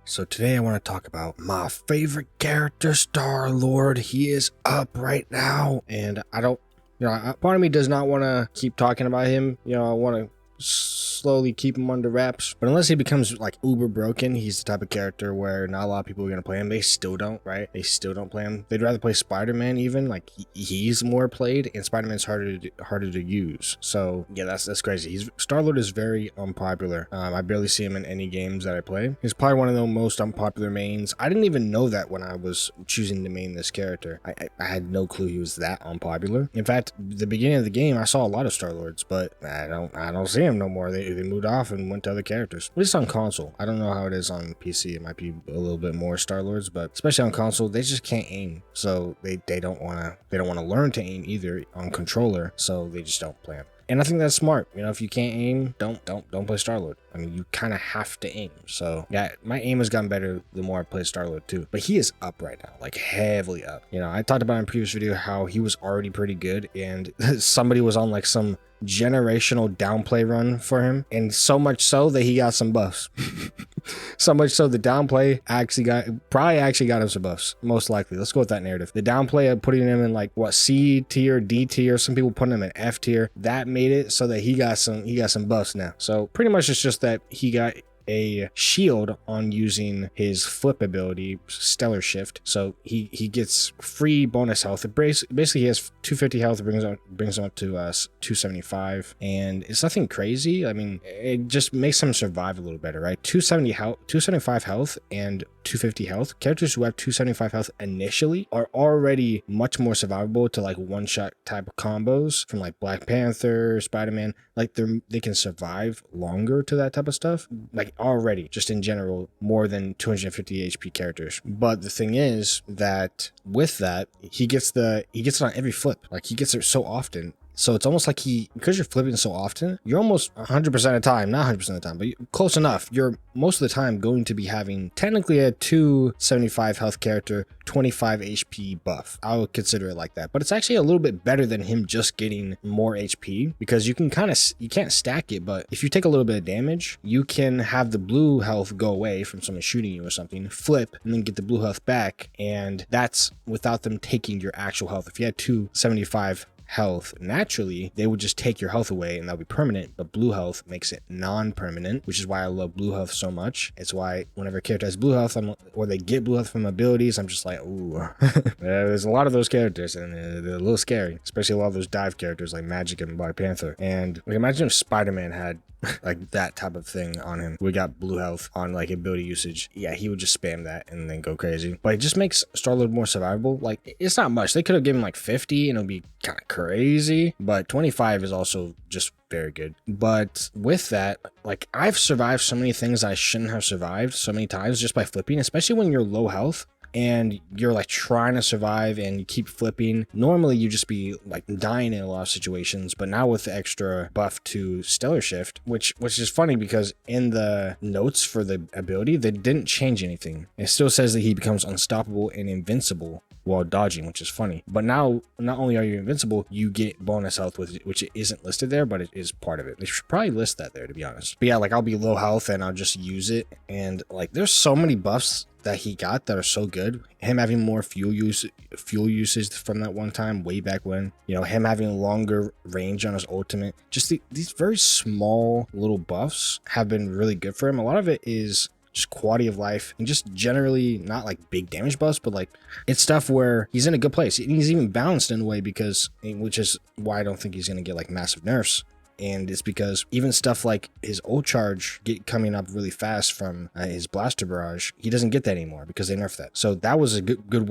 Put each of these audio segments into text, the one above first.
So today I want to talk about my favorite character, Star-Lord. He is up right now, and I don't, part of me does not want to keep talking about him. I want to slowly keep him under wraps, but unless he becomes like uber broken, he's the type of character where not a lot of people are gonna play him. They still don't, right? They still don't play him. They'd rather play Spider-Man. Even like he's more played, and Spider-Man's harder to use. So yeah, that's crazy. Star-Lord is very unpopular. I barely see him in any games that I play. He's probably one of the most unpopular mains. I didn't even know that when I was choosing to main this character. I had no clue he was that unpopular. In fact, the beginning of the game, I saw a lot of Star-Lords, but I don't see him no more. They moved off and went to other characters. At least on console. I don't know how it is on PC. It might be a little bit more Star-Lords, but especially on console, they just can't aim. So they don't want to learn to aim either on controller. So they just don't play him. And I think that's smart. If you can't aim, don't play Star-Lord. I mean, you kind of have to aim. So yeah, my aim has gotten better the more I play Star-Lord too. But he is up right now, like heavily up. I talked about in a previous video how he was already pretty good, and somebody was on like some generational downplay run for him, and so much so that he got some buffs. So much so the downplay actually got him some buffs, most likely. Let's go with that narrative. The downplay of putting him in like what, C tier, D tier, some people putting him in F tier, that made it so that he got some buffs now. So pretty much it's just that he got a shield on using his flip ability, Stellar Shift. So he gets free bonus health. Basically he has 250 health. It brings him up to 275, and it's nothing crazy. I mean, it just makes him survive a little better, right? 275 health and 250 health. Characters who have 275 health initially are already much more survivable to like one-shot type of combos from like Black Panther, Spider-Man. Like they can survive longer to that type of stuff, like already, just in general, more than 250 HP characters. But the thing is that with that, he gets it on every flip. Like he gets it so often. So it's almost like because you're flipping so often, you're almost 100% of the time, not 100% of the time, but close enough. You're most of the time going to be having technically a 275 health character, 25 HP buff. I would consider it like that. But it's actually a little bit better than him just getting more HP, because you can't stack it, but if you take a little bit of damage, you can have the blue health go away from someone shooting you or something, flip, and then get the blue health back. And that's without them taking your actual health. If you had 275 health, naturally they would just take your health away and that'll be permanent, but blue health makes it non-permanent, which is why I love blue health so much. It's why whenever a character has blue health, or they get blue health from abilities, I'm just like, ooh. There's a lot of those characters, and they're a little scary, especially a lot of those dive characters like Magic and Black Panther. And like, imagine if Spider-Man had like that type of thing on him. We got blue health on like ability usage. Yeah, he would just spam that and then go crazy. But it just makes Star-Lord more survivable. Like, it's not much. They could have given like 50 and it would be kind of crazy, but 25 is also just very good. But with that, like, I've survived so many things I shouldn't have survived so many times just by flipping, especially when you're low health and you're like trying to survive and you keep flipping. Normally you just be like dying in a lot of situations, but now with the extra buff to Stellar Shift, which is funny because in the notes for the ability, they didn't change anything. It still says that he becomes unstoppable and invincible while dodging, which is funny. But now, not only are you invincible, you get bonus health with it, which isn't listed there, but it is part of it. They should probably list that there, to be honest. But yeah, like, I'll be low health and I'll just use it, and like, there's so many buffs that he got that are so good. Him having more fuel usage from that one time way back when, him having longer range on his ultimate. Just these very small little buffs have been really good for him. A lot of it is just quality of life and just generally not like big damage buffs, but like it's stuff where he's in a good place. And he's even balanced in a way, which is why I don't think he's going to get like massive nerfs. And it's because even stuff like his ult charge coming up really fast from his blaster barrage, he doesn't get that anymore because they nerfed that. So that was a good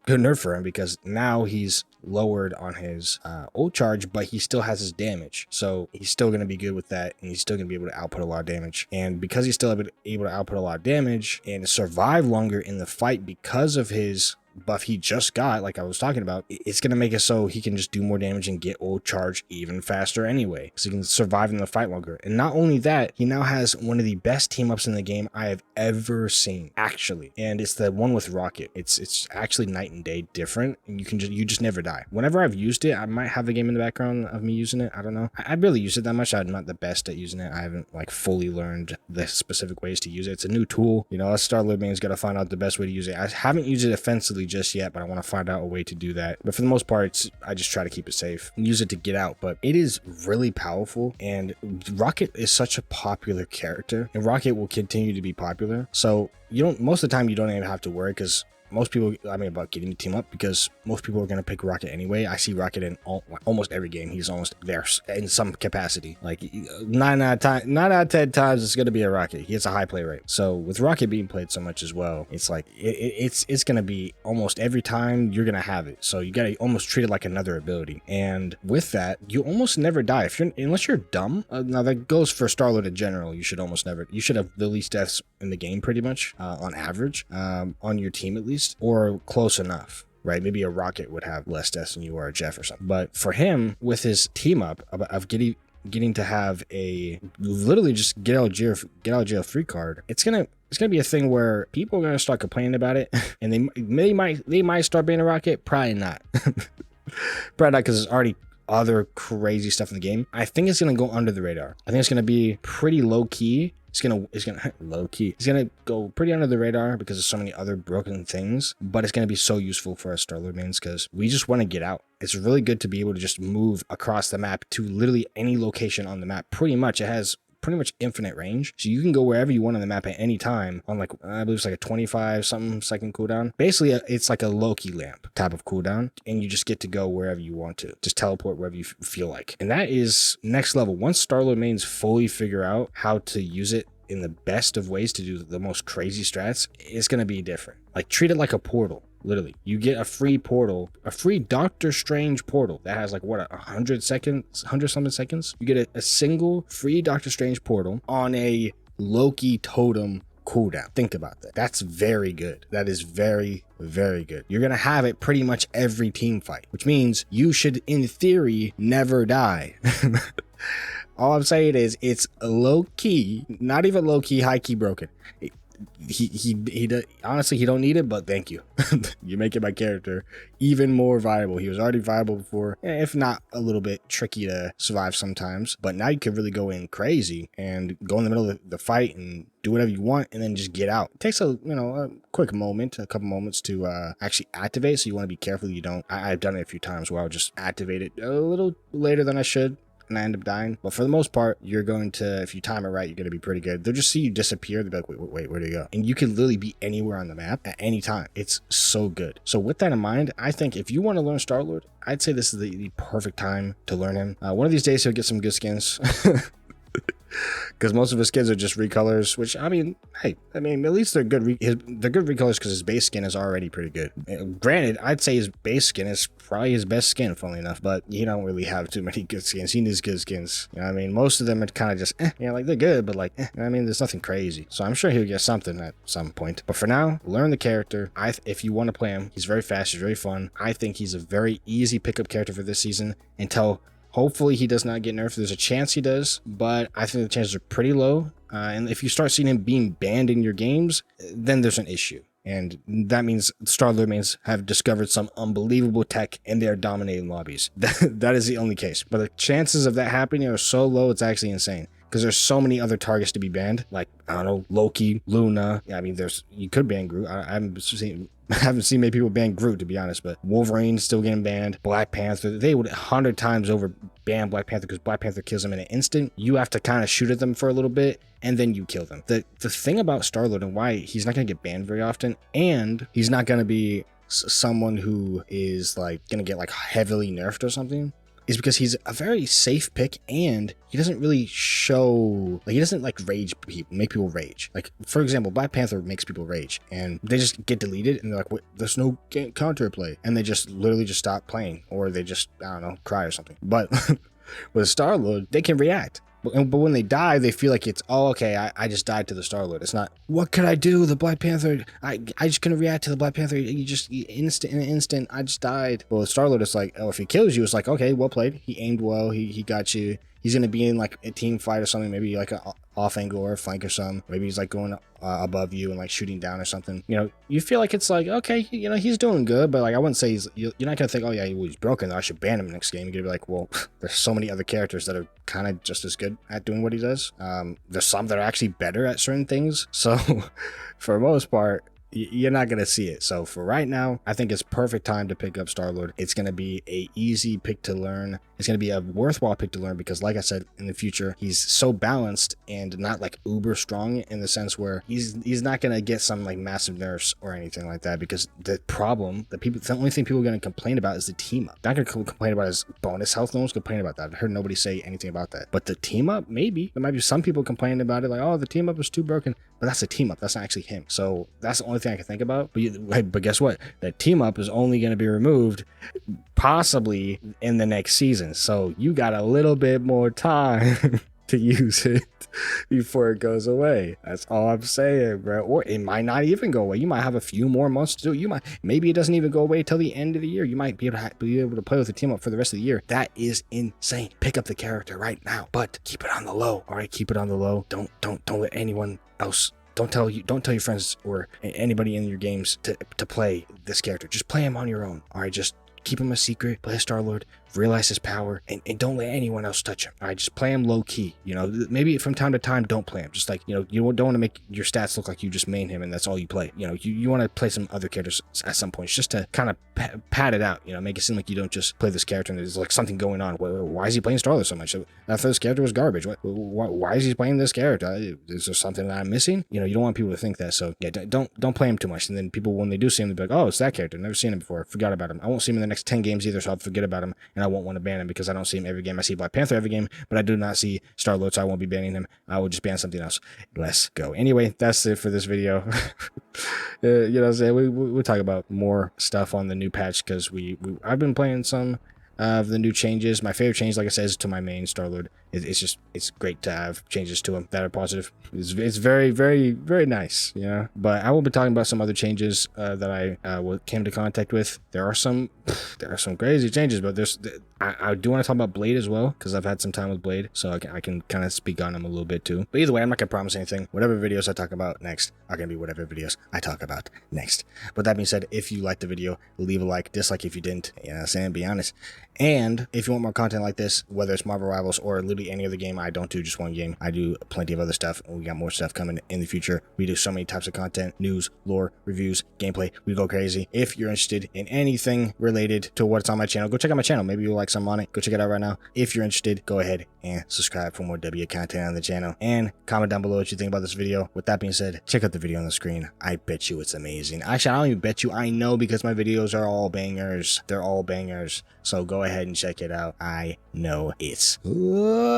nerf for him, because now he's lowered on his ult charge, but he still has his damage. So he's still going to be good with that, and he's still going to be able to output a lot of damage. And because he's still able to output a lot of damage and survive longer in the fight because of his buff he just got, like I was talking about, it's going to make it so he can just do more damage and get ult charge even faster anyway, so he can survive in the fight longer. And not only that, he now has one of the best team ups in the game I have ever seen, actually, and it's the one with Rocket. It's actually night and day different, and you just never die. Whenever I've used it, I might have the game in the background of me using it. I don't know. I barely use it that much. I'm not the best at using it. I haven't like fully learned the specific ways to use it. It's a new tool. You know, us Star-Lord mains got to find out the best way to use it. I haven't used it offensively just yet, but I want to find out a way to do that. But for the most part, I just try to keep it safe and use it to get out. But it is really powerful, and Rocket is such a popular character, and Rocket will continue to be popular. So you don't, most of the time you don't even have to worry, because most people, about getting the team up, because most people are going to pick Rocket anyway. I see Rocket in almost every game. He's almost there in some capacity. Like 9 out of 10 times, it's going to be a Rocket. He has a high play rate. So with Rocket being played so much as well, it's like it's going to be almost every time you're going to have it. So you got to almost treat it like another ability. And with that, you almost never die unless you're dumb. Now that goes for Star-Lord in general. You should have the least deaths in the game pretty much on average, on your team at least, or close enough, right? Maybe a Rocket would have less deaths than you or a Jeff or something. But for him, with his team up of getting to have a literally just get out of jail free card, it's gonna be a thing where people are gonna start complaining about it, and they might start being a Rocket. Probably not. Probably not, because there's already other crazy stuff in the game. I think it's gonna go under the radar. I think it's gonna be pretty low key. It's gonna low key. It's gonna go pretty under the radar because there's so many other broken things, but it's gonna be so useful for us Star-Lord mains, because we just want to get out. It's really good to be able to just move across the map to literally any location on the map. Pretty much, it has pretty much infinite range, so you can go wherever you want on the map at any time on, like, I believe it's like a 25 something second cooldown. Basically, it's like a Loki lamp type of cooldown, and you just get to go wherever you want to, just teleport wherever you feel like. And that is next level. Once Star-Lord mains fully figure out how to use it in the best of ways to do the most crazy strats, it's going to be different. Like, treat it like a portal. Literally, you get a free portal, a free Doctor Strange portal that has like 100 something seconds. You get a single free Doctor Strange portal on a Loki totem cooldown. Think about that. That's very good. That is very, very good. You're gonna have it pretty much every team fight, which means you should, in theory, never die. All I'm saying is it's low key, not even low key, high key broken. Honestly, he don't need it, but thank you. You make it my character even more viable. He was already viable before, if not a little bit tricky to survive sometimes, but now you can really go in crazy and go in the middle of the fight and do whatever you want, and then just get out. It takes a quick moment, a couple moments to actually activate, so you want to be careful you don't. I've done it a few times where I'll just activate it a little later than I should, and I end up dying. But for the most part, you're going to, if you time it right, you're going to be pretty good. They'll just see you disappear. They'll be like, wait, where'd you go? And you can literally be anywhere on the map at any time. It's so good. So with that in mind, I think if you want to learn Star-Lord, I'd say this is the perfect time to learn him. One of these days, he'll get some good skins. Because most of his skins are just recolors, which, hey, at least they're good. They're good recolors because his base skin is already pretty good. Granted, I'd say his base skin is probably his best skin, funnily enough, but he don't really have too many good skins. He needs good skins. You know what I mean? Most of them are kind of just, like they're good, but like, there's nothing crazy. So I'm sure he'll get something at some point. But for now, learn the character. If you want to play him, he's very fast, he's very fun. I think he's a very easy pickup character for this season until hopefully he does not get nerfed. There's a chance he does, but I think the chances are pretty low. And if you start seeing him being banned in your games, then there's an issue. And that means Star-Lord mains have discovered some unbelievable tech and they're dominating lobbies. That is the only case. But the chances of that happening are so low, it's actually insane. Because there's so many other targets to be banned, like, I don't know, Loki, Luna. You could ban Groot. I haven't seen many people ban Groot, to be honest, but Wolverine's still getting banned. Black Panther, they would 100 times over ban Black Panther because Black Panther kills them in an instant. You have to kind of shoot at them for a little bit, and then you kill them. The thing about Star-Lord and why he's not going to get banned very often, and he's not going to be someone who is like going to get like heavily nerfed or something, is because he's a very safe pick, and he doesn't really show, like, he doesn't like rage people, make people rage. Like, for example, Black Panther makes people rage and they just get deleted and they're like, wait, there's no counterplay, and they just literally just stop playing, or they just, I don't know, cry or something. But with Star-Lord, they can react. But when they die, they feel like it's, oh, okay, I just died to the Star-Lord. It's not, what could I do? The Black Panther, I just couldn't react to the Black Panther. In an instant, I just died. Well, the Star-Lord is like, oh, if he kills you, it's like, okay, well played. He aimed well. He got you. He's going to be in like a team fight or something, maybe like a off angle or a flank or something. Maybe he's like going above you and like shooting down or something. You know, you feel like it's like, okay, you know, he's doing good, but like I wouldn't say you're not going to think, oh yeah, he's broken, I should ban him next game. You're going to be like, well, there's so many other characters that are kind of just as good at doing what he does. There's some that are actually better at certain things. So for the most part, you're not going to see it. So for right now, I think it's perfect time to pick up Star-Lord. It's going to be a easy pick to learn. It's going to be a worthwhile pick to learn because, like I said, in the future, he's so balanced and not like uber strong in the sense where he's not going to get some like massive nerfs or anything like that, because the only thing people are going to complain about is the team up. Not going to complain about his bonus health. No one's complaining about that. I heard nobody say anything about that. But the team up, maybe. There might be some people complaining about it, like, oh, the team up is too broken. But that's a team up. That's not actually him. So that's the only thing I can think about. But guess what? That team up is only going to be removed possibly in the next season. So you got a little bit more time to use it before it goes away. That's all I'm saying, bro. Or it might not even go away. You might have a few more months to do it. Maybe it doesn't even go away till the end of the year. You might be able to play with the team up for the rest of the year. That is insane. Pick up the character right now, but keep it on the low. All right, keep it on the low. Don't let anyone else. Don't tell your friends or anybody in your games to play this character. Just play him on your own. All right, just keep him a secret. Play Star-Lord. Realize his power, and don't let anyone else touch him. All right, just play him low key. You know, maybe from time to time, don't play him. Just like, you know, you don't want to make your stats look like you just main him and that's all you play. You know, you want to play some other characters at some points just to kind of pad it out. You know, make it seem like you don't just play this character and there's like something going on. Why is he playing Star-Lord so much? I thought this character was garbage. Why is he playing this character? Is there something that I'm missing? You know, you don't want people to think that. So yeah, don't play him too much. And then people, when they do see him, they'll be like, oh, it's that character. Never seen him before. Forgot about him. I won't see him in the next 10 games either, so I'll forget about him and I won't want to ban him because I don't see him every game. I see Black Panther every game, but I do not see Star-Lord, so I won't be banning him. I will just ban something else. Let's go. Anyway, that's it for this video. You know what I'm saying? We'll talk about more stuff on the new patch because I've been playing some of the new changes. My favorite change, like I said, is to my main Star-Lord. It's great to have changes to him that are positive. It's very, very, very nice, you know. But I will be talking about some other changes that I came to contact with. There are some crazy changes, but I do want to talk about Blade as well because I've had some time with Blade, so I can kind of speak on him a little bit too. But either way, I'm not gonna promise anything. Whatever videos I talk about next are gonna be whatever videos I talk about next. But that being said, if you liked the video, leave a like, dislike if you didn't. You know what I'm saying? Be honest. And if you want more content like this, whether it's Marvel Rivals or literally any other game, I don't do just one game. I do plenty of other stuff, and we got more stuff coming in the future. We do so many types of content: news, lore, reviews, gameplay. We go crazy. If you're interested in anything related to what's on my channel, go check out my channel. Maybe you'll like some on it. Go check it out right now. If you're interested, go ahead and subscribe for more W content on the channel, and comment down below what you think about this video. With that being said, check out the video on the screen. I bet you it's amazing. Actually, I don't even bet you, I know, because my videos are all bangers. They're all bangers. So go ahead and check it out. I know it's legendary.